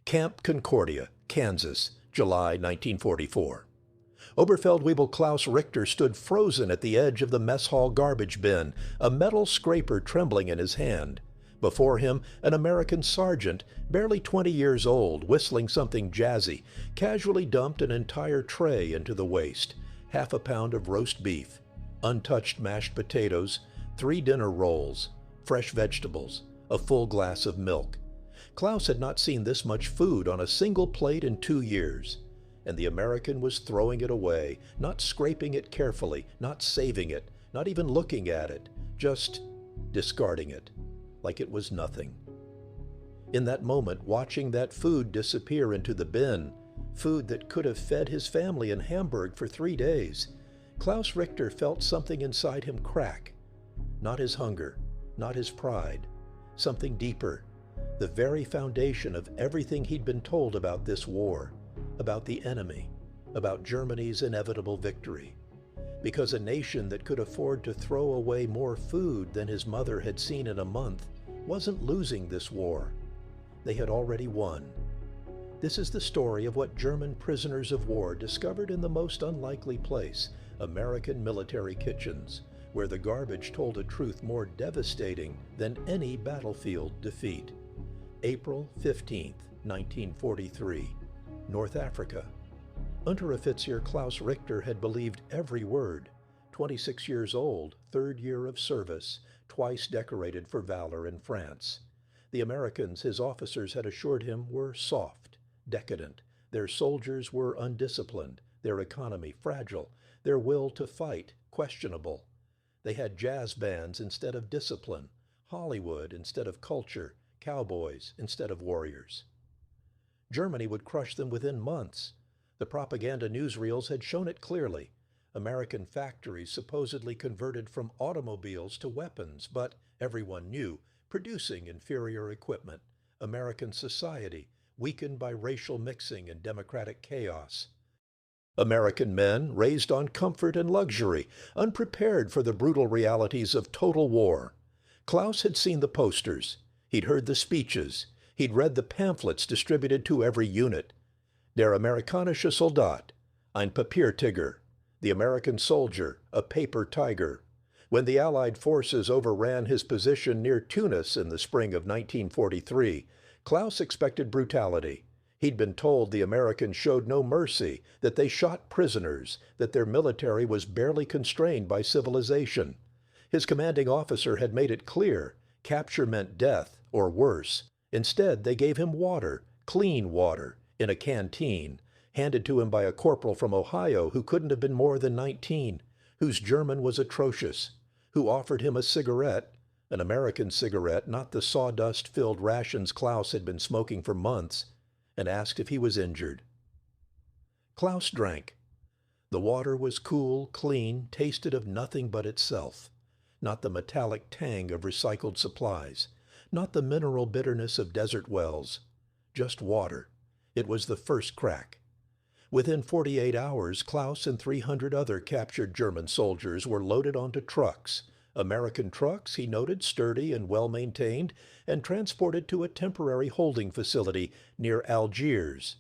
Camp Concordia, Kansas, July 1944. Oberfeldwebel Klaus Richter stood frozen at the edge of the mess hall garbage bin, a metal scraper trembling in his hand. Before him, an American sergeant, barely 20 years old, whistling something jazzy, casually dumped an entire tray into the waste. Half a pound of roast beef, untouched mashed potatoes, 3 dinner rolls, fresh vegetables, a full glass of milk. Klaus had not seen this much food on a single plate in 2 years. And the American was throwing it away, not scraping it carefully, not saving it, not even looking at it, just discarding it, like it was nothing. In that moment, watching that food disappear into the bin, food that could have fed his family in Hamburg for 3 days, Klaus Richter felt something inside him crack. Not his hunger, not his pride, something deeper, the very foundation of everything he'd been told about this war, about the enemy, about Germany's inevitable victory. Because a nation that could afford to throw away more food than his mother had seen in a month wasn't losing this war. They had already won. This is the story of what German prisoners of war discovered in the most unlikely place, American military kitchens, where the garbage told a truth more devastating than any battlefield defeat. April 15th, 1943. North Africa. Unteroffizier Klaus Richter had believed every word. 26 years old, 3rd year of service, twice decorated for valor in France. The Americans his officers had assured him were soft, decadent. Their soldiers were undisciplined, their economy fragile, their will to fight questionable. They had jazz bands instead of discipline, Hollywood instead of culture, cowboys instead of warriors. Germany would crush them within months. The propaganda newsreels had shown it clearly. American factories supposedly converted from automobiles to weapons, but everyone knew, producing inferior equipment. American society, weakened by racial mixing and democratic chaos. American men raised on comfort and luxury, unprepared for the brutal realities of total war. Klaus had seen the posters. He'd heard the speeches. He'd read the pamphlets distributed to every unit. Der amerikanische Soldat, ein Papiertiger, the American soldier, a paper tiger. When the Allied forces overran his position near Tunis in the spring of 1943, Klaus expected brutality. He'd been told the Americans showed no mercy, that they shot prisoners, that their military was barely constrained by civilization. His commanding officer had made it clear, capture meant death, or worse. Instead, they gave him water, clean water, in a canteen, handed to him by a corporal from Ohio who couldn't have been more than 19, whose German was atrocious, who offered him a cigarette, an American cigarette, not the sawdust-filled rations Klaus had been smoking for months, and asked if he was injured. Klaus drank. The water was cool, clean, tasted of nothing but itself, not the metallic tang of recycled supplies, not the mineral bitterness of desert wells, just water. It was the first crack. Within 48 hours, Klaus and 300 other captured German soldiers were loaded onto trucks. American trucks, he noted, sturdy and well-maintained, and transported to a temporary holding facility near Algiers.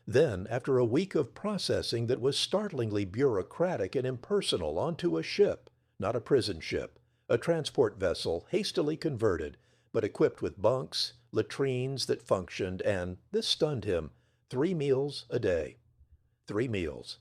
Then, after a week of processing that was startlingly bureaucratic and impersonal, onto a ship, not a prison ship, a transport vessel hastily converted, but equipped with bunks, latrines that functioned, and, this stunned him, 3 meals a day. 3 meals.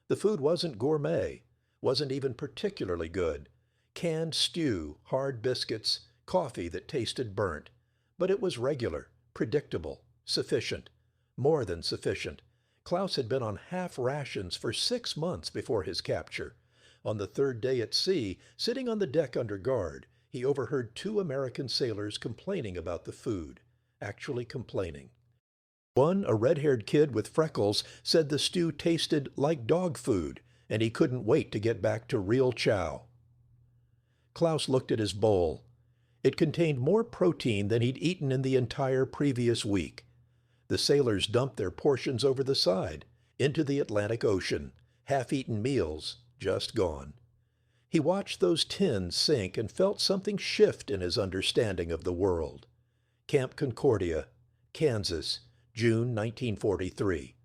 The food wasn't gourmet, wasn't even particularly good. Canned stew, hard biscuits, coffee that tasted burnt. But it was regular, predictable, sufficient, more than sufficient. Klaus had been on half rations for 6 months before his capture. On the 3rd day at sea, sitting on the deck under guard, he overheard 2 American sailors complaining about the food, actually complaining. One, a red-haired kid with freckles, said the stew tasted like dog food, and he couldn't wait to get back to real chow. Klaus looked at his bowl. It contained more protein than he'd eaten in the entire previous week. The sailors dumped their portions over the side, into the Atlantic Ocean, half-eaten meals, just gone. He watched those tins sink and felt something shift in his understanding of the world. Camp Concordia, Kansas, June 1943.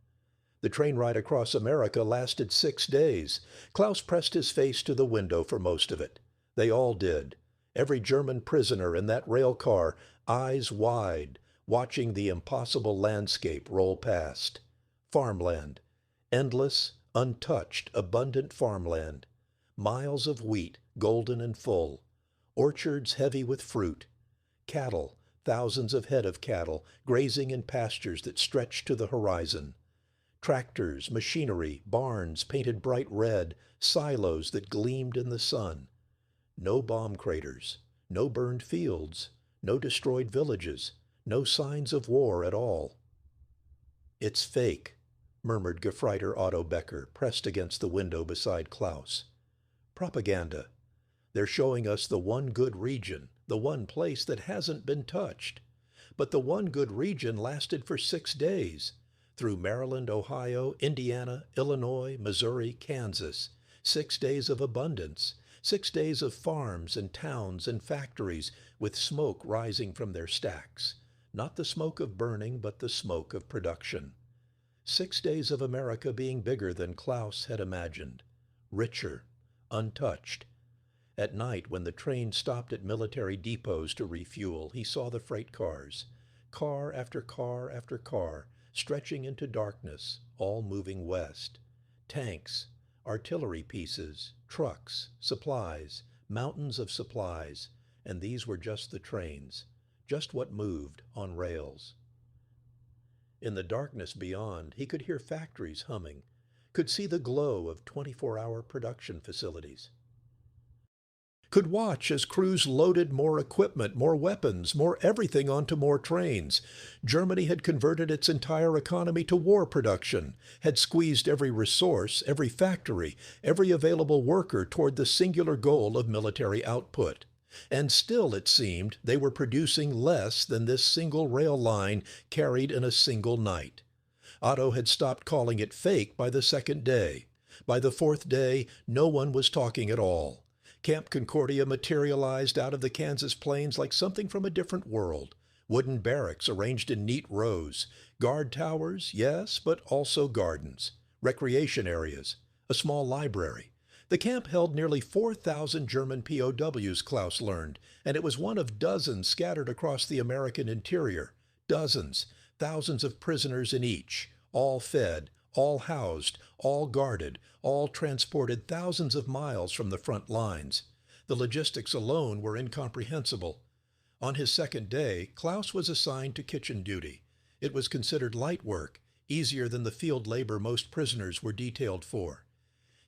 The train ride across America lasted 6 days. Klaus pressed his face to the window for most of it. They all did. Every German prisoner in that rail car, eyes wide, watching the impossible landscape roll past. Farmland. Endless, untouched, abundant farmland. Miles of wheat, golden and full. Orchards heavy with fruit. Cattle, thousands of head of cattle, grazing in pastures that stretched to the horizon. Tractors, machinery, barns painted bright red, silos that gleamed in the sun. No bomb craters, no burned fields, no destroyed villages, no signs of war at all. "It's fake," murmured Gefreiter Otto Becker, pressed against the window beside Klaus. "Propaganda. They're showing us the one good region, the one place that hasn't been touched. But the one good region lasted for 6 days. Through Maryland, Ohio, Indiana, Illinois, Missouri, Kansas. 6 days of abundance. 6 days of farms and towns and factories with smoke rising from their stacks. Not the smoke of burning, but the smoke of production. 6 days of America being bigger than Klaus had imagined. Richer. Untouched. At night, when the train stopped at military depots to refuel, he saw the freight cars. Car after car after car, stretching into darkness, all moving west. Tanks, artillery pieces, trucks, supplies, mountains of supplies, and these were just the trains, just what moved on rails. In the darkness beyond, he could hear factories humming, could see the glow of 24-hour production facilities. Could watch as crews loaded more equipment, more weapons, more everything onto more trains. Germany had converted its entire economy to war production, had squeezed every resource, every factory, every available worker toward the singular goal of military output. And still, it seemed, they were producing less than this single rail line carried in a single night. Otto had stopped calling it fake by the 2nd day. By the 4th day, no one was talking at all. Camp Concordia materialized out of the Kansas plains like something from a different world. Wooden barracks arranged in neat rows. Guard towers, yes, but also gardens. Recreation areas. A small library. The camp held nearly 4,000 German POWs, Klaus learned, and it was one of dozens scattered across the American interior. Dozens. Thousands of prisoners in each. All fed. All housed, all guarded, all transported thousands of miles from the front lines. The logistics alone were incomprehensible. On his 2nd day, Klaus was assigned to kitchen duty. It was considered light work, easier than the field labor most prisoners were detailed for.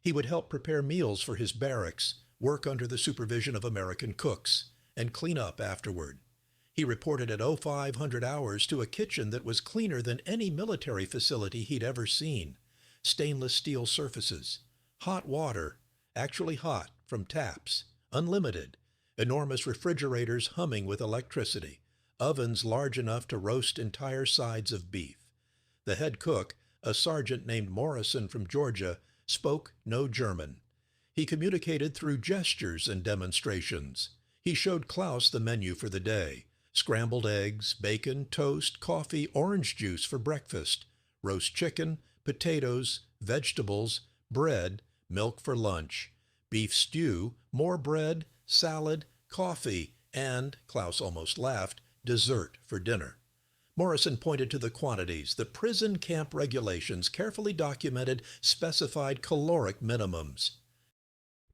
He would help prepare meals for his barracks, work under the supervision of American cooks, and clean up afterward. He reported at 0500 hours to a kitchen that was cleaner than any military facility he'd ever seen. Stainless steel surfaces. Hot water, actually hot, from taps. Unlimited. Enormous refrigerators humming with electricity. Ovens large enough to roast entire sides of beef. The head cook, a sergeant named Morrison from Georgia, spoke no German. He communicated through gestures and demonstrations. He showed Klaus the menu for the day. Scrambled eggs, bacon, toast, coffee, orange juice for breakfast, roast chicken, potatoes, vegetables, bread, milk for lunch, beef stew, more bread, salad, coffee, and, Klaus almost laughed, dessert for dinner. Morrison pointed to the quantities, the prison camp regulations, carefully documented, specified caloric minimums.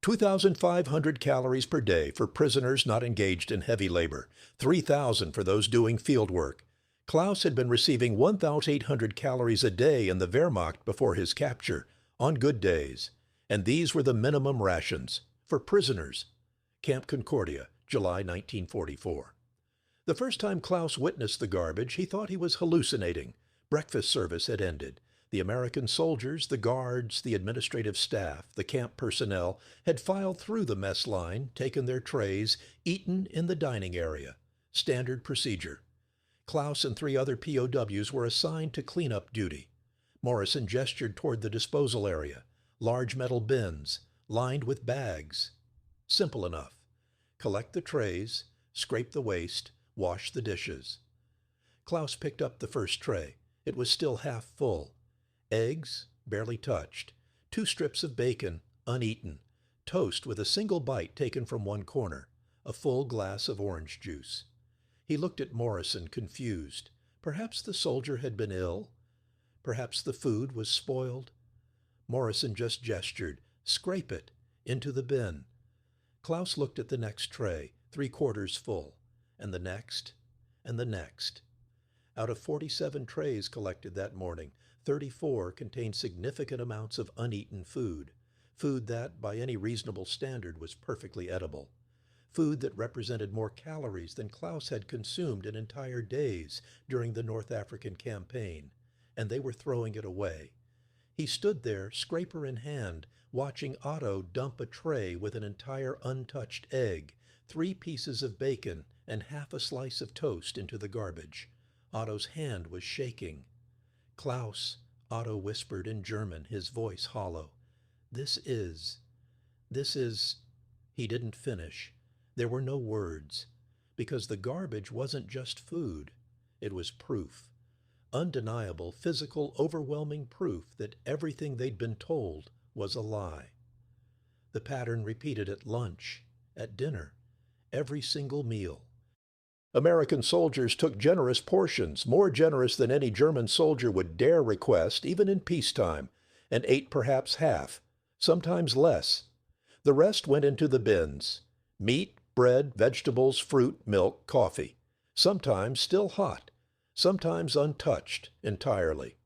2,500 calories per day for prisoners not engaged in heavy labor, 3,000 for those doing field work. Klaus had been receiving 1,800 calories a day in the Wehrmacht before his capture, on good days. And these were the minimum rations for prisoners. Camp Concordia, July 1944. The first time Klaus witnessed the garbage, he thought he was hallucinating. Breakfast service had ended. The American soldiers, the guards, the administrative staff, the camp personnel had filed through the mess line, taken their trays, eaten in the dining area. Standard procedure. Klaus and 3 other POWs were assigned to cleanup duty. Morrison gestured toward the disposal area. Large metal bins, lined with bags. Simple enough. Collect the trays, scrape the waste, wash the dishes. Klaus picked up the first tray. It was still half full. Eggs, barely touched. 2 strips of bacon, uneaten. Toast with a single bite taken from one corner. A full glass of orange juice. He looked at Morrison, confused. Perhaps the soldier had been ill. Perhaps the food was spoiled. Morrison just gestured. Scrape it. Into the bin. Klaus looked at the next tray, 3/4 full. And the next. And the next. Out of 47 trays collected that morning, 34 contained significant amounts of uneaten food. Food that, by any reasonable standard, was perfectly edible. Food that represented more calories than Klaus had consumed in entire days during the North African campaign, and they were throwing it away. He stood there, scraper in hand, watching Otto dump a tray with an entire untouched egg, 3 pieces of bacon, and half a slice of toast into the garbage. Otto's hand was shaking. Klaus, Otto whispered in German, his voice hollow. This is... He didn't finish. There were no words, because the garbage wasn't just food. It was proof. Undeniable, physical, overwhelming proof that everything they'd been told was a lie. The pattern repeated at lunch, at dinner, every single meal. American soldiers took generous portions, more generous than any German soldier would dare request, even in peacetime, and ate perhaps half, sometimes less. The rest went into the bins. Meat, bread, vegetables, fruit, milk, coffee. Sometimes still hot, sometimes untouched entirely.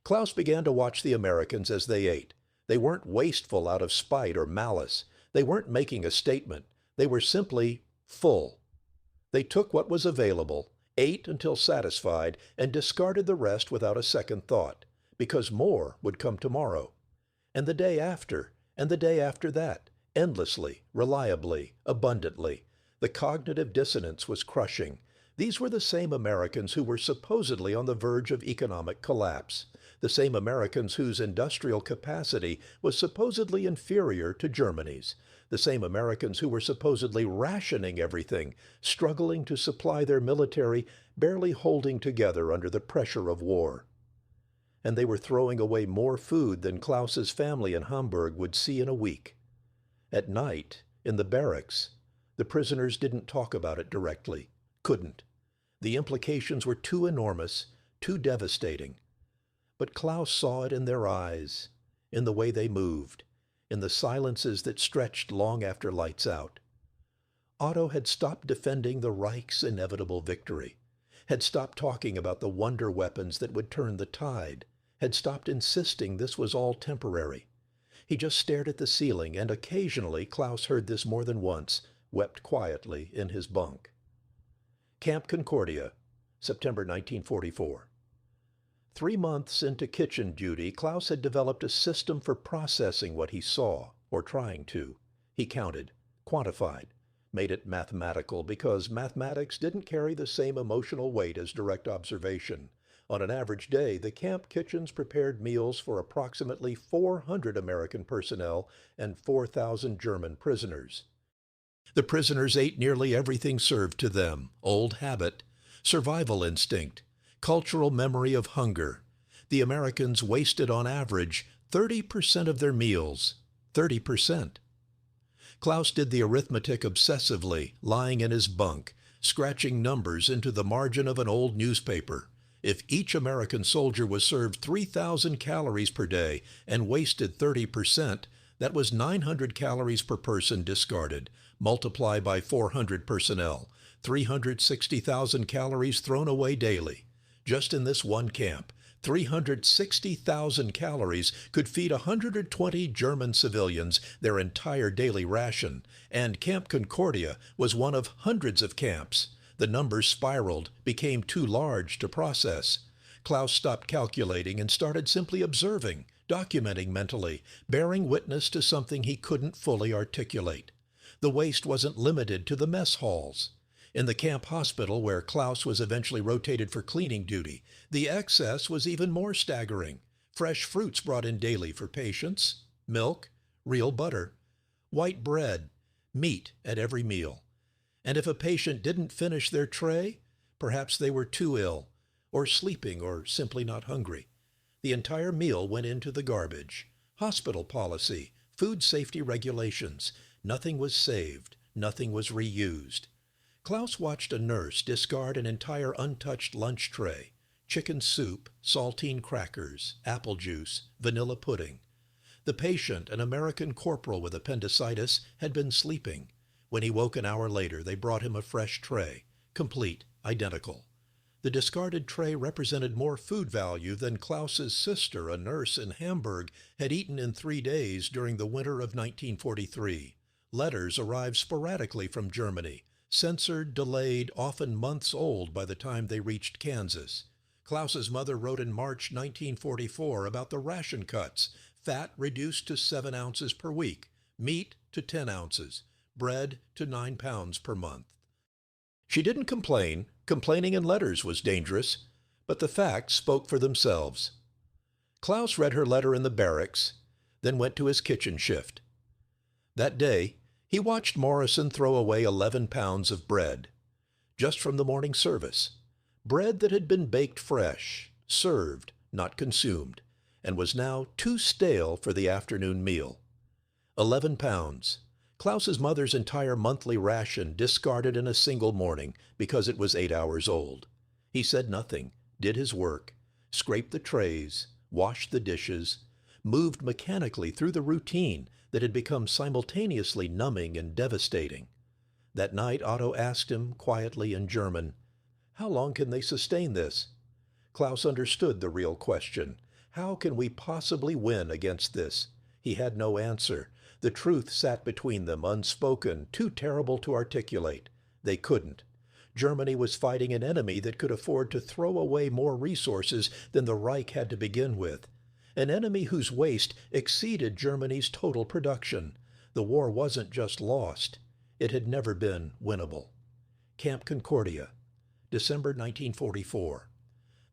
Klaus began to watch the Americans as they ate. They weren't wasteful out of spite or malice. They weren't making a statement. They were simply full. They took what was available, ate until satisfied, and discarded the rest without a second thought, because more would come tomorrow, and the day after, and the day after that, endlessly, reliably, abundantly. The cognitive dissonance was crushing. These were the same Americans who were supposedly on the verge of economic collapse, the same Americans whose industrial capacity was supposedly inferior to Germany's, the same Americans who were supposedly rationing everything, struggling to supply their military, barely holding together under the pressure of war. And they were throwing away more food than Klaus's family in Hamburg would see in a week. At night, in the barracks, the prisoners didn't talk about it directly, couldn't. The implications were too enormous, too devastating. But Klaus saw it in their eyes, in the way they moved, in the silences that stretched long after lights out. Otto had stopped defending the Reich's inevitable victory, had stopped talking about the wonder weapons that would turn the tide, had stopped insisting this was all temporary. He just stared at the ceiling, and occasionally, Klaus heard this more than once, wept quietly in his bunk. Camp Concordia, September 1944. 3 months into kitchen duty, Klaus had developed a system for processing what he saw, or trying to. He counted, quantified, made it mathematical, because mathematics didn't carry the same emotional weight as direct observation. On an average day, the camp kitchens prepared meals for approximately 400 American personnel and 4,000 German prisoners. The prisoners ate nearly everything served to them, old habit, survival instinct, cultural memory of hunger. The Americans wasted on average 30% of their meals. 30%. Klaus did the arithmetic obsessively, lying in his bunk, scratching numbers into the margin of an old newspaper. If each American soldier was served 3,000 calories per day and wasted 30%, that was 900 calories per person discarded. Multiply by 400 personnel. 360,000 calories thrown away daily. Just in this one camp, 360,000 calories could feed 120 German civilians their entire daily ration, and Camp Concordia was one of hundreds of camps. The numbers spiraled, became too large to process. Klaus stopped calculating and started simply observing, documenting mentally, bearing witness to something he couldn't fully articulate. The waste wasn't limited to the mess halls. In the camp hospital, where Klaus was eventually rotated for cleaning duty, the excess was even more staggering. Fresh fruits brought in daily for patients, milk, real butter, white bread, meat at every meal. And if a patient didn't finish their tray, perhaps they were too ill, or sleeping, or simply not hungry. The entire meal went into the garbage. Hospital policy, food safety regulations, nothing was saved, nothing was reused. Klaus watched a nurse discard an entire untouched lunch tray, chicken soup, saltine crackers, apple juice, vanilla pudding. The patient, an American corporal with appendicitis, had been sleeping. When he woke an hour later, they brought him a fresh tray, complete, identical. The discarded tray represented more food value than Klaus's sister, a nurse in Hamburg, had eaten in 3 days during the winter of 1943. Letters arrived sporadically from Germany, censored, delayed, often months old by the time they reached Kansas. Klaus's mother wrote in March 1944 about the ration cuts: fat reduced to 7 ounces per week, meat to 10 ounces, bread to 9 pounds per month. She didn't complain. Complaining in letters was dangerous, but the facts spoke for themselves. Klaus read her letter in the barracks, then went to his kitchen shift. That day, he watched Morrison throw away 11 pounds of bread, just from the morning service. Bread that had been baked fresh, served, not consumed, and was now too stale for the afternoon meal. 11 pounds. Klaus's mother's entire monthly ration discarded in a single morning because it was 8 hours old. He said nothing, did his work, scraped the trays, washed the dishes, moved mechanically through the routine that had become simultaneously numbing and devastating. That night Otto asked him, quietly in German, "How long can they sustain this?" Klaus understood the real question. How can we possibly win against this? He had no answer. The truth sat between them, unspoken, too terrible to articulate. They couldn't. Germany was fighting an enemy that could afford to throw away more resources than the Reich had to begin with. An enemy whose waste exceeded Germany's total production. The war wasn't just lost. It had never been winnable. Camp Concordia, December 1944.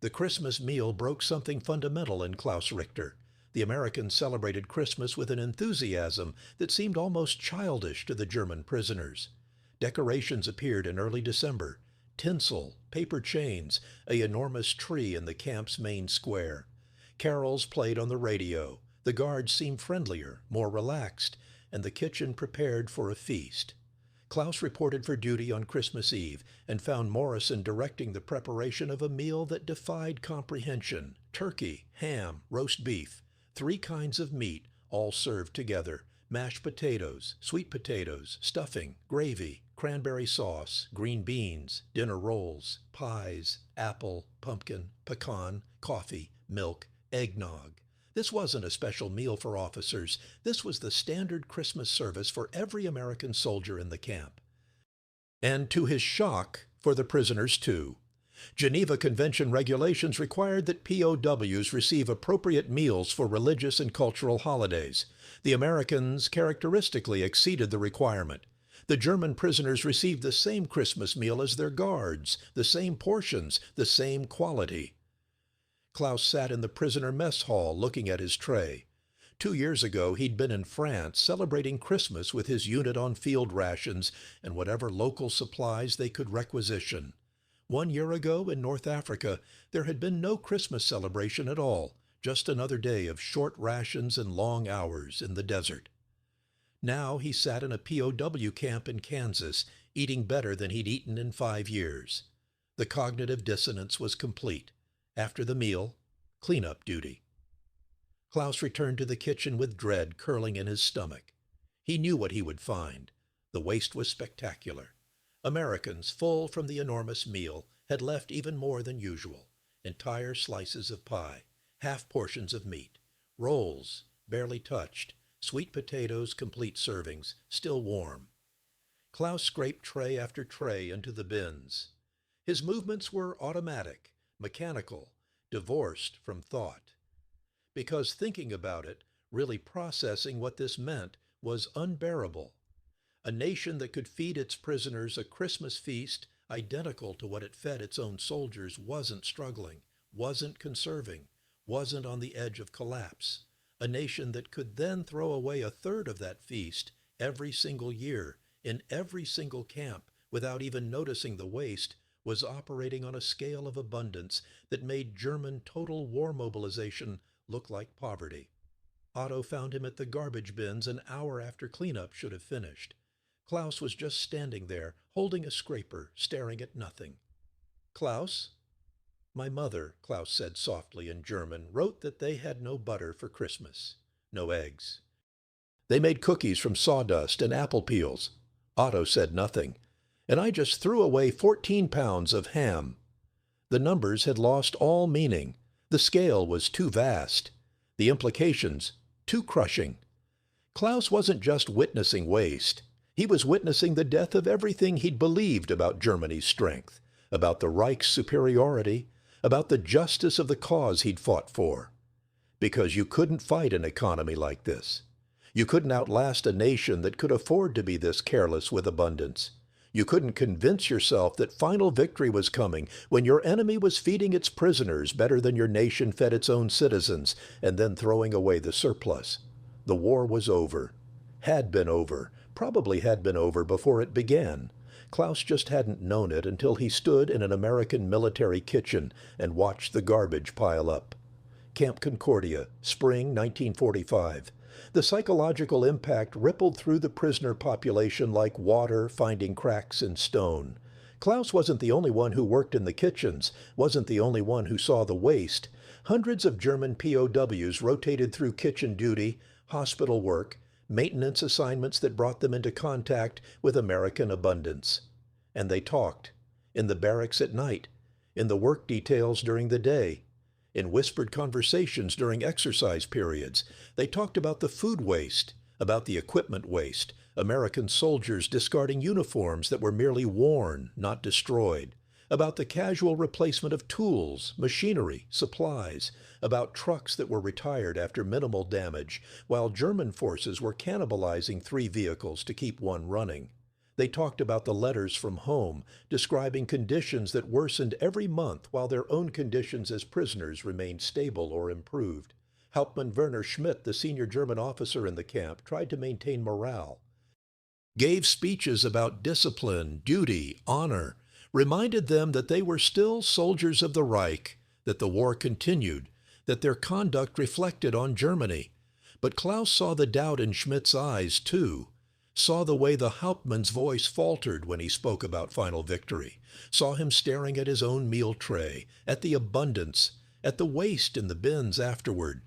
The Christmas meal broke something fundamental in Klaus Richter. The Americans celebrated Christmas with an enthusiasm that seemed almost childish to the German prisoners. Decorations appeared in early December: tinsel, paper chains, an enormous tree in the camp's main square. Carols played on the radio. The guards seemed friendlier, more relaxed, and the kitchen prepared for a feast. Klaus reported for duty on Christmas Eve and found Morrison directing the preparation of a meal that defied comprehension: turkey, ham, roast beef. 3 kinds of meat, all served together: mashed potatoes, sweet potatoes, stuffing, gravy, cranberry sauce, green beans, dinner rolls, pies, apple, pumpkin, pecan, coffee, milk, eggnog. This wasn't a special meal for officers. This was the standard Christmas service for every American soldier in the camp. And to his shock, for the prisoners too. Geneva Convention regulations required that POWs receive appropriate meals for religious and cultural holidays. The Americans characteristically exceeded the requirement. The German prisoners received the same Christmas meal as their guards, the same portions, the same quality. Klaus sat in the prisoner mess hall looking at his tray. 2 years ago, he'd been in France celebrating Christmas with his unit on field rations and whatever local supplies they could requisition. 1 year ago, in North Africa, there had been no Christmas celebration at all, just another day of short rations and long hours in the desert. Now he sat in a POW camp in Kansas, eating better than he'd eaten in 5 years. The cognitive dissonance was complete. After the meal, cleanup duty. Klaus returned to the kitchen with dread curling in his stomach. He knew what he would find. The waste was spectacular. Americans, full from the enormous meal, had left even more than usual: entire slices of pie, half portions of meat, rolls, barely touched, sweet potatoes, complete servings, still warm. Klaus scraped tray after tray into the bins. His movements were automatic, mechanical, divorced from thought. Because thinking about it, really processing what this meant, was unbearable. A nation that could feed its prisoners a Christmas feast identical to what it fed its own soldiers wasn't struggling, wasn't conserving, wasn't on the edge of collapse. A nation that could then throw away a third of that feast every single year, in every single camp, without even noticing the waste, was operating on a scale of abundance that made German total war mobilization look like poverty. Otto found him at the garbage bins an hour after cleanup should have finished. Klaus was just standing there, holding a scraper, staring at nothing. "Klaus?" "My mother," Klaus said softly in German, "wrote that they had no butter for Christmas, no eggs. They made cookies from sawdust and apple peels." Otto said nothing. "And I just threw away 14 pounds of ham." The numbers had lost all meaning. The scale was too vast. The implications too crushing. Klaus wasn't just witnessing waste. He was witnessing the death of everything he'd believed about Germany's strength, about the Reich's superiority, about the justice of the cause he'd fought for. Because you couldn't fight an economy like this. You couldn't outlast a nation that could afford to be this careless with abundance. You couldn't convince yourself that final victory was coming when your enemy was feeding its prisoners better than your nation fed its own citizens and then throwing away the surplus. The war was over. Had been over. Probably had been over before it began. Klaus just hadn't known it until he stood in an American military kitchen and watched the garbage pile up. Camp Concordia, spring 1945. The psychological impact rippled through the prisoner population like water finding cracks in stone. Klaus wasn't the only one who worked in the kitchens, wasn't the only one who saw the waste. Hundreds of German POWs rotated through kitchen duty, hospital work, maintenance assignments that brought them into contact with American abundance. And they talked, in the barracks at night, in the work details during the day, in whispered conversations during exercise periods. They talked about the food waste, about the equipment waste, American soldiers discarding uniforms that were merely worn, not destroyed, about the casual replacement of tools, machinery, supplies, about trucks that were retired after minimal damage, while German forces were cannibalizing 3 vehicles to keep one running. They talked about the letters from home, describing conditions that worsened every month while their own conditions as prisoners remained stable or improved. Hauptmann Werner Schmidt, the senior German officer in the camp, tried to maintain morale, gave speeches about discipline, duty, honor, reminded them that they were still soldiers of the Reich, that the war continued, that their conduct reflected on Germany. But Klaus saw the doubt in Schmidt's eyes, too. Saw the way the Hauptmann's voice faltered when he spoke about final victory, saw him staring at his own meal tray, at the abundance, at the waste in the bins afterward.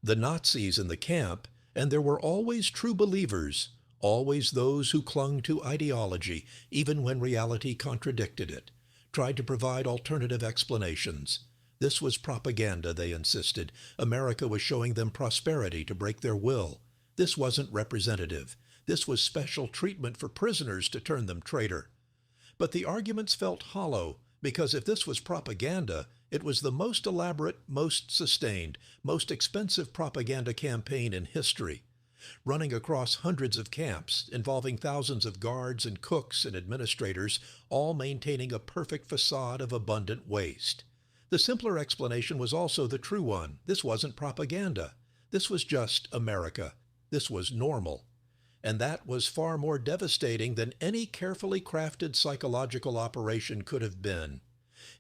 The Nazis in the camp, and there were always true believers, always those who clung to ideology, even when reality contradicted it, tried to provide alternative explanations. This was propaganda, they insisted. America was showing them prosperity to break their will. This wasn't representative. This was special treatment for prisoners to turn them traitor. But the arguments felt hollow, because if this was propaganda, it was the most elaborate, most sustained, most expensive propaganda campaign in history, running across hundreds of camps, involving thousands of guards and cooks and administrators, all maintaining a perfect facade of abundant waste. The simpler explanation was also the true one. This wasn't propaganda. This was just America. This was normal. And that was far more devastating than any carefully crafted psychological operation could have been.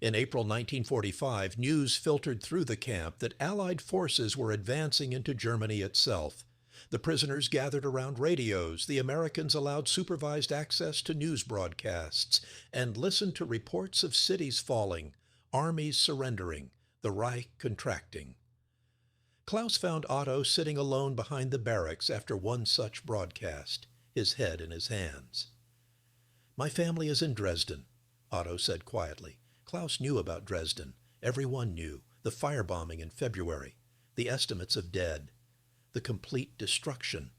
In April 1945, news filtered through the camp that Allied forces were advancing into Germany itself. The prisoners gathered around radios, the Americans allowed supervised access to news broadcasts, and listened to reports of cities falling, armies surrendering, the Reich contracting. Klaus found Otto sitting alone behind the barracks after one such broadcast, his head in his hands. "My family is in Dresden," Otto said quietly. Klaus knew about Dresden. Everyone knew. The firebombing in February, the estimates of dead, the complete destruction.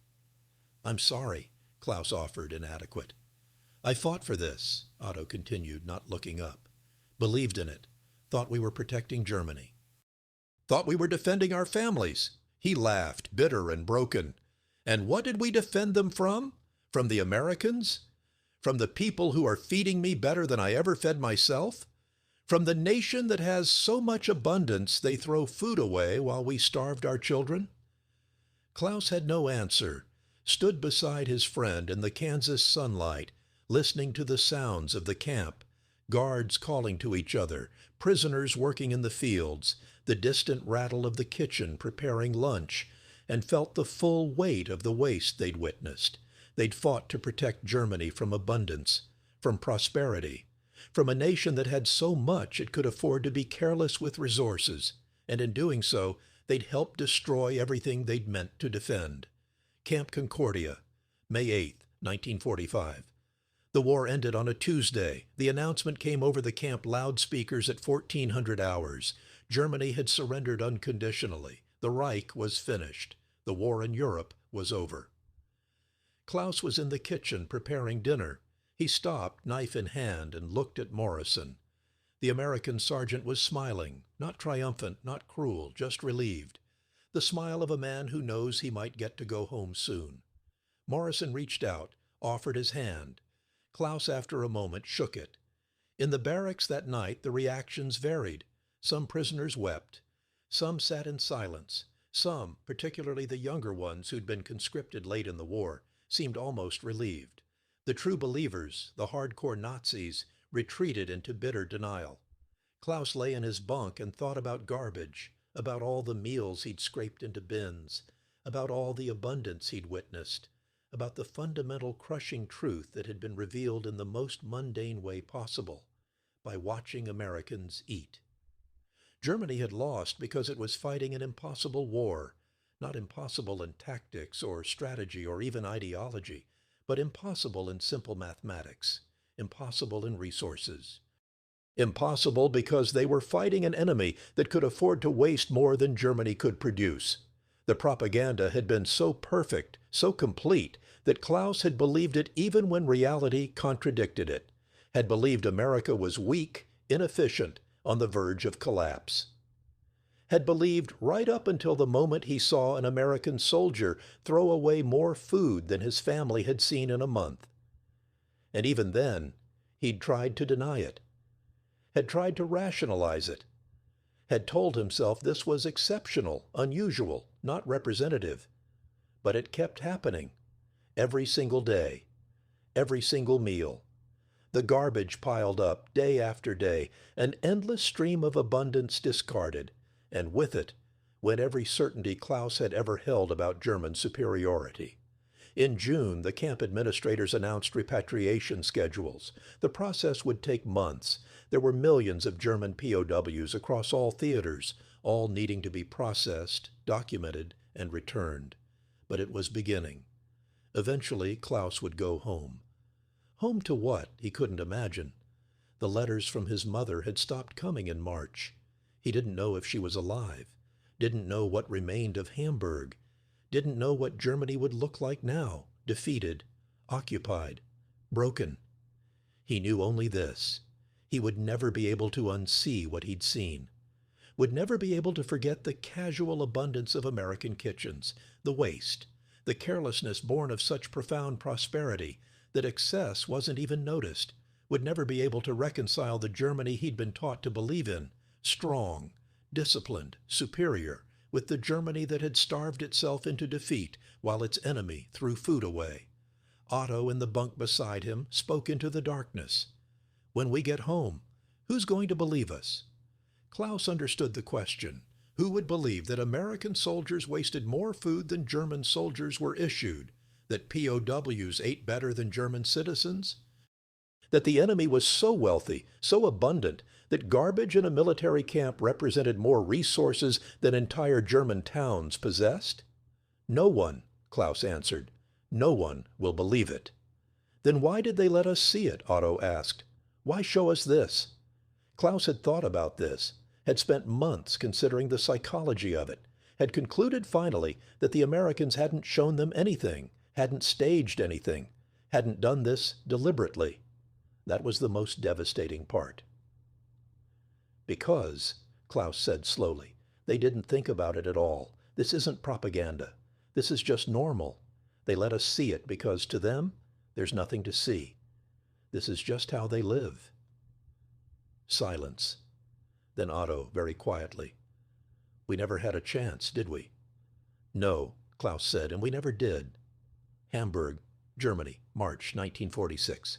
"I'm sorry," Klaus offered, inadequate. "I fought for this," Otto continued, not looking up. "Believed in it. Thought we were protecting Germany. Thought we were defending our families." He laughed, bitter and broken. "And what did we defend them from? From the Americans? From the people who are feeding me better than I ever fed myself? From the nation that has so much abundance they throw food away while we starved our children?" Klaus had no answer, stood beside his friend in the Kansas sunlight, listening to the sounds of the camp, guards calling to each other, prisoners working in the fields, the distant rattle of the kitchen preparing lunch, and felt the full weight of the waste they'd witnessed. They'd fought to protect Germany from abundance, from prosperity, from a nation that had so much it could afford to be careless with resources, and in doing so, they'd helped destroy everything they'd meant to defend. Camp Concordia, May 8, 1945. The war ended on a Tuesday. The announcement came over the camp loudspeakers at 1400 hours. Germany had surrendered unconditionally. The Reich was finished. The war in Europe was over. Klaus was in the kitchen preparing dinner. He stopped, knife in hand, and looked at Morrison. The American sergeant was smiling, not triumphant, not cruel, just relieved. The smile of a man who knows he might get to go home soon. Morrison reached out, offered his hand. Klaus, after a moment, shook it. In the barracks that night, the reactions varied. Some prisoners wept. Some sat in silence. Some, particularly the younger ones who'd been conscripted late in the war, seemed almost relieved. The true believers, the hardcore Nazis, retreated into bitter denial. Klaus lay in his bunk and thought about garbage, about all the meals he'd scraped into bins, about all the abundance he'd witnessed, about the fundamental crushing truth that had been revealed in the most mundane way possible, by watching Americans eat. Germany had lost because it was fighting an impossible war, not impossible in tactics or strategy or even ideology, but impossible in simple mathematics, impossible in resources. Impossible because they were fighting an enemy that could afford to waste more than Germany could produce. The propaganda had been so perfect, so complete, that Klaus had believed it even when reality contradicted it, had believed America was weak, inefficient, on the verge of collapse. Had believed right up until the moment he saw an American soldier throw away more food than his family had seen in a month. And even then, he'd tried to deny it, had tried to rationalize it, had told himself this was exceptional, unusual, not representative. But it kept happening, every single day, every single meal. The garbage piled up day after day, an endless stream of abundance discarded, and with it went every certainty Klaus had ever held about German superiority. In June, the camp administrators announced repatriation schedules. The process would take months. There were millions of German POWs across all theaters, all needing to be processed, documented, and returned. But it was beginning. Eventually, Klaus would go home. Home to what? He couldn't imagine. The letters from his mother had stopped coming in March. He didn't know if she was alive, didn't know what remained of Hamburg, didn't know what Germany would look like now, defeated, occupied, broken. He knew only this. He would never be able to unsee what he'd seen, would never be able to forget the casual abundance of American kitchens, the waste, the carelessness born of such profound prosperity that excess wasn't even noticed, would never be able to reconcile the Germany he'd been taught to believe in, strong, disciplined, superior, with the Germany that had starved itself into defeat while its enemy threw food away. Otto, in the bunk beside him, spoke into the darkness. When we get home, who's going to believe us? Klaus understood the question. Who would believe that American soldiers wasted more food than German soldiers were issued? That POWs ate better than German citizens? That the enemy was so wealthy, so abundant, that garbage in a military camp represented more resources than entire German towns possessed? No one, Klaus answered. No one will believe it. Then why did they let us see it? Otto asked. Why show us this? Klaus had thought about this, had spent months considering the psychology of it, had concluded finally that the Americans hadn't shown them anything, hadn't staged anything, hadn't done this deliberately. That was the most devastating part. Because, Klaus said slowly, they didn't think about it at all. This isn't propaganda. This is just normal. They let us see it because to them, there's nothing to see. This is just how they live. Silence. Then Otto, very quietly, we never had a chance, did we? No, Klaus said, and we never did. Hamburg, Germany, March 1946.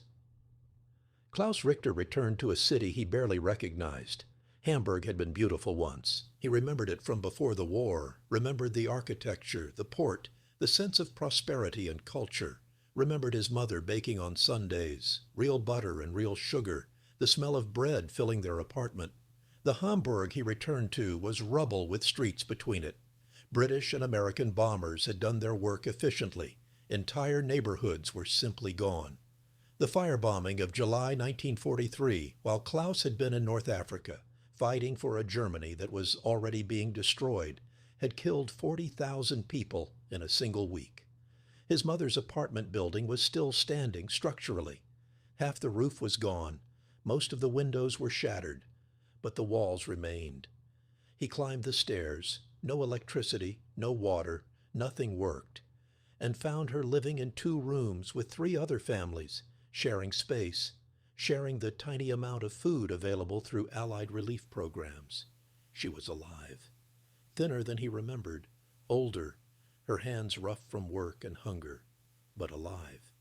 Klaus Richter returned to a city he barely recognized. Hamburg had been beautiful once. He remembered it from before the war, remembered the architecture, the port, the sense of prosperity and culture, remembered his mother baking on Sundays, real butter and real sugar, the smell of bread filling their apartment. The Hamburg he returned to was rubble with streets between it. British and American bombers had done their work efficiently. Entire neighborhoods were simply gone. The firebombing of July 1943, while Klaus had been in North Africa, fighting for a Germany that was already being destroyed, had killed 40,000 people in a single week. His mother's apartment building was still standing structurally. Half the roof was gone. Most of the windows were shattered, but the walls remained. He climbed the stairs. No electricity, no water, nothing worked, and found her living in 2 rooms with 3 other families, sharing space, sharing the tiny amount of food available through Allied relief programs. She was alive, thinner than he remembered, older, her hands rough from work and hunger, but alive.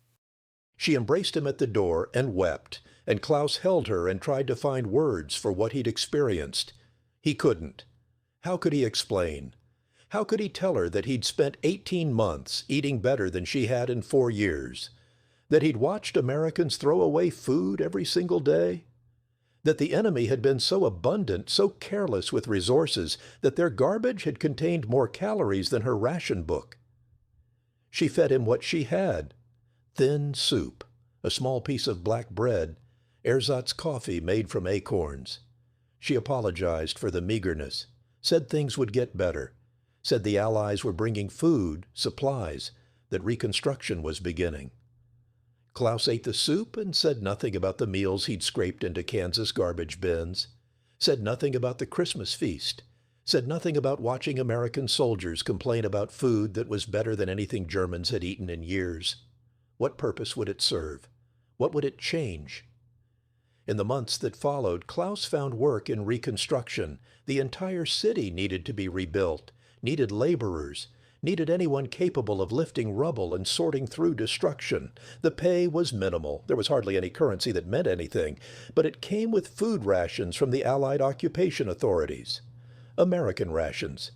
She embraced him at the door and wept, and Klaus held her and tried to find words for what he'd experienced. He couldn't. How could he explain? How could he tell her that he'd spent 18 months eating better than she had in 4 years? That he'd watched Americans throw away food every single day? That the enemy had been so abundant, so careless with resources, that their garbage had contained more calories than her ration book? She fed him what she had: thin soup, a small piece of black bread, ersatz coffee made from acorns. She apologized for the meagerness, said things would get better, said the Allies were bringing food, supplies, that reconstruction was beginning. Klaus ate the soup and said nothing about the meals he'd scraped into Kansas garbage bins, said nothing about the Christmas feast, said nothing about watching American soldiers complain about food that was better than anything Germans had eaten in years. What purpose would it serve? What would it change? In the months that followed, Klaus found work in reconstruction. The entire city needed to be rebuilt, needed laborers, needed anyone capable of lifting rubble and sorting through destruction. The pay was minimal. There was hardly any currency that meant anything, but it came with food rations from the Allied occupation authorities. American rations.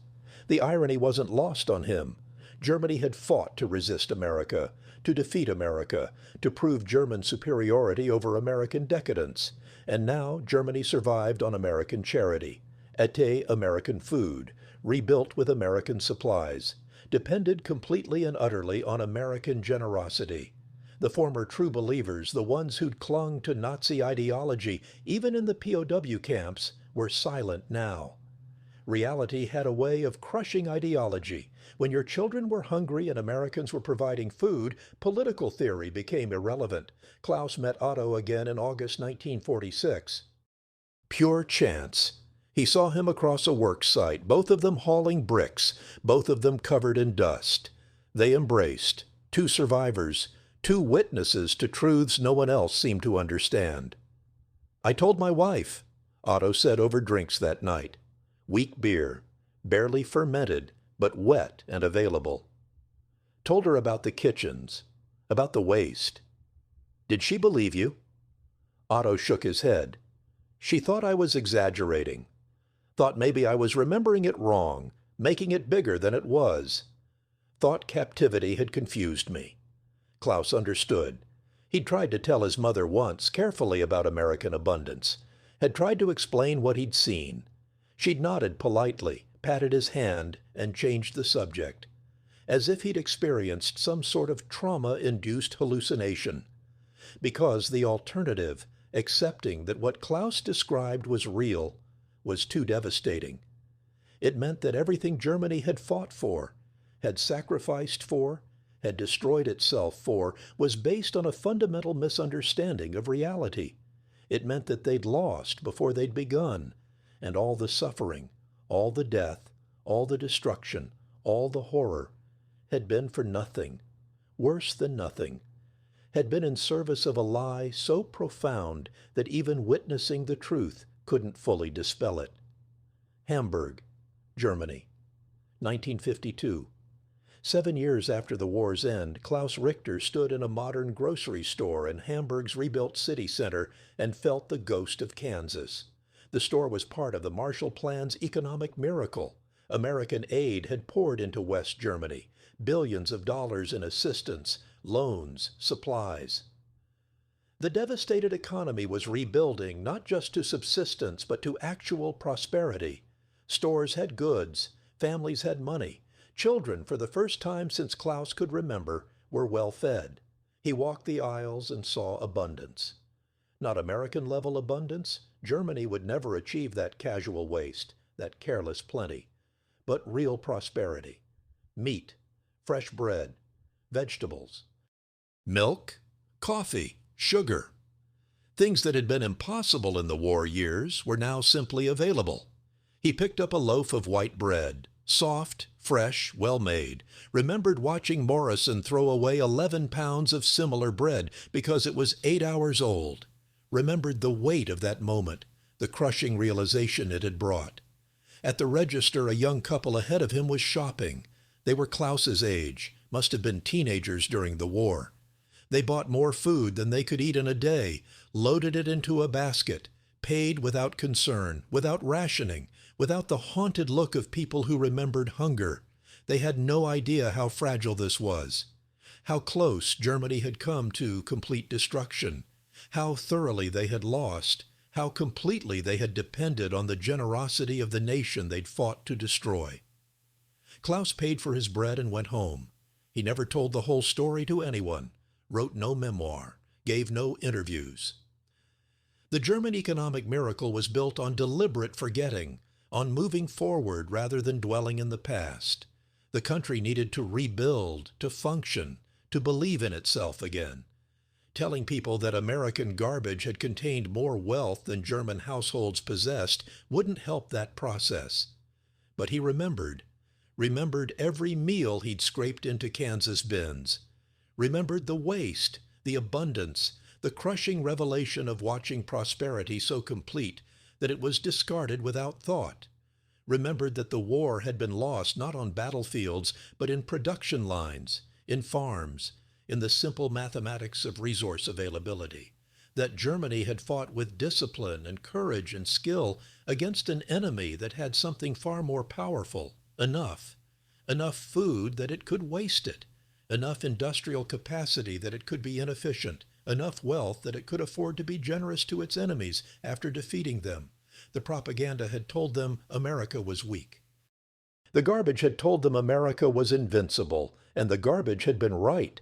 The irony wasn't lost on him. Germany had fought to resist America, to defeat America, to prove German superiority over American decadence. And now Germany survived on American charity, ate American food, rebuilt with American supplies, depended completely and utterly on American generosity. The former true believers, the ones who'd clung to Nazi ideology, even in the POW camps, were silent now. Reality had a way of crushing ideology. When your children were hungry and Americans were providing food, political theory became irrelevant. Klaus met Otto again in August 1946. Pure chance. He saw him across a work site, both of them hauling bricks, both of them covered in dust. They embraced, 2 survivors, 2 witnesses to truths no one else seemed to understand. "I told my wife," Otto said over drinks that night. Weak beer, barely fermented, but wet and available. Told her about the kitchens, about the waste. "Did she believe you?" Otto shook his head. "She thought I was exaggerating. Thought maybe I was remembering it wrong, making it bigger than it was. Thought captivity had confused me." Klaus understood. He'd tried to tell his mother once, carefully, about American abundance, had tried to explain what he'd seen. She'd nodded politely, patted his hand, and changed the subject, as if he'd experienced some sort of trauma-induced hallucination. Because the alternative, accepting that what Klaus described was real, was too devastating. It meant that everything Germany had fought for, had sacrificed for, had destroyed itself for, was based on a fundamental misunderstanding of reality. It meant that they'd lost before they'd begun, and all the suffering, all the death, all the destruction, all the horror, had been for nothing, worse than nothing, had been in service of a lie so profound that even witnessing the truth couldn't fully dispel it. Hamburg, Germany, 1952. 7 years after the war's end, Klaus Richter stood in a modern grocery store in Hamburg's rebuilt city center and felt the ghost of Kansas. The store was part of the Marshall Plan's economic miracle. American aid had poured into West Germany, billions of dollars in assistance, loans, supplies. The devastated economy was rebuilding not just to subsistence but to actual prosperity. Stores had goods, families had money. Children, for the first time since Klaus could remember, were well fed. He walked the aisles and saw abundance. Not American-level abundance. Germany would never achieve that casual waste, that careless plenty. But real prosperity. Meat, fresh bread, vegetables, milk, coffee, sugar. Things that had been impossible in the war years were now simply available. He picked up a loaf of white bread, soft, fresh, well-made, remembered watching Morrison throw away 11 pounds of similar bread because it was 8 hours old, remembered the weight of that moment, the crushing realization it had brought. At the register, a young couple ahead of him was shopping. They were Klaus's age, must have been teenagers during the war. They bought more food than they could eat in a day, loaded it into a basket, paid without concern, without rationing, without the haunted look of people who remembered hunger. They had no idea how fragile this was, how close Germany had come to complete destruction, how thoroughly they had lost, how completely they had depended on the generosity of the nation they'd fought to destroy. Klaus paid for his bread and went home. He never told the whole story to anyone, wrote no memoir, gave no interviews. The German economic miracle was built on deliberate forgetting, on moving forward rather than dwelling in the past. The country needed to rebuild, to function, to believe in itself again. Telling people that American garbage had contained more wealth than German households possessed wouldn't help that process. But he remembered every meal he'd scraped into Kansas bins, remembered the waste, the abundance, the crushing revelation of watching prosperity so complete that it was discarded without thought, remembered that the war had been lost not on battlefields but in production lines, in farms, in the simple mathematics of resource availability, that Germany had fought with discipline and courage and skill against an enemy that had something far more powerful, enough food that it could waste it, enough industrial capacity that it could be inefficient, enough wealth that it could afford to be generous to its enemies after defeating them. The propaganda had told them America was weak. The garbage had told them America was invincible, and the garbage had been right.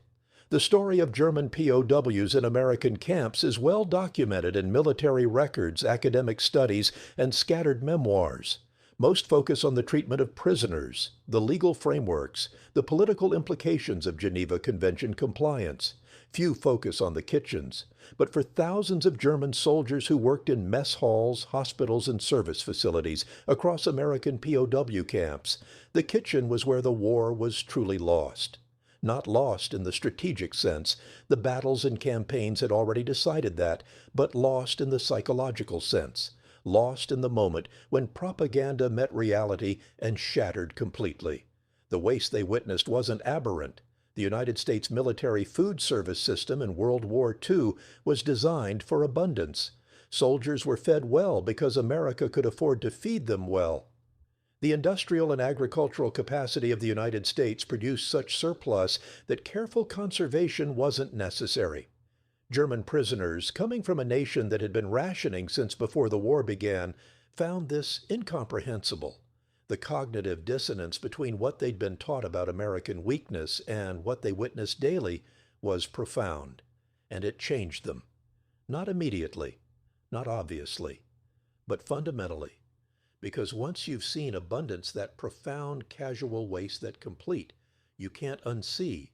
The story of German POWs in American camps is well documented in military records, academic studies, and scattered memoirs. Most focus on the treatment of prisoners, the legal frameworks, the political implications of Geneva Convention compliance. Few focus on the kitchens, but for thousands of German soldiers who worked in mess halls, hospitals, and service facilities across American POW camps, the kitchen was where the war was truly lost. Not lost in the strategic sense, the battles and campaigns had already decided that, but lost in the psychological sense, lost in the moment when propaganda met reality and shattered completely. The waste they witnessed wasn't aberrant. The United States military food service system in World War II was designed for abundance. Soldiers were fed well because America could afford to feed them well. The industrial and agricultural capacity of the United States produced such surplus that careful conservation wasn't necessary. German prisoners, coming from a nation that had been rationing since before the war began, found this incomprehensible. The cognitive dissonance between what they'd been taught about American weakness and what they witnessed daily was profound, and it changed them. Not immediately, not obviously, but fundamentally. Because once you've seen abundance, that profound casual waste that complete, you can't unsee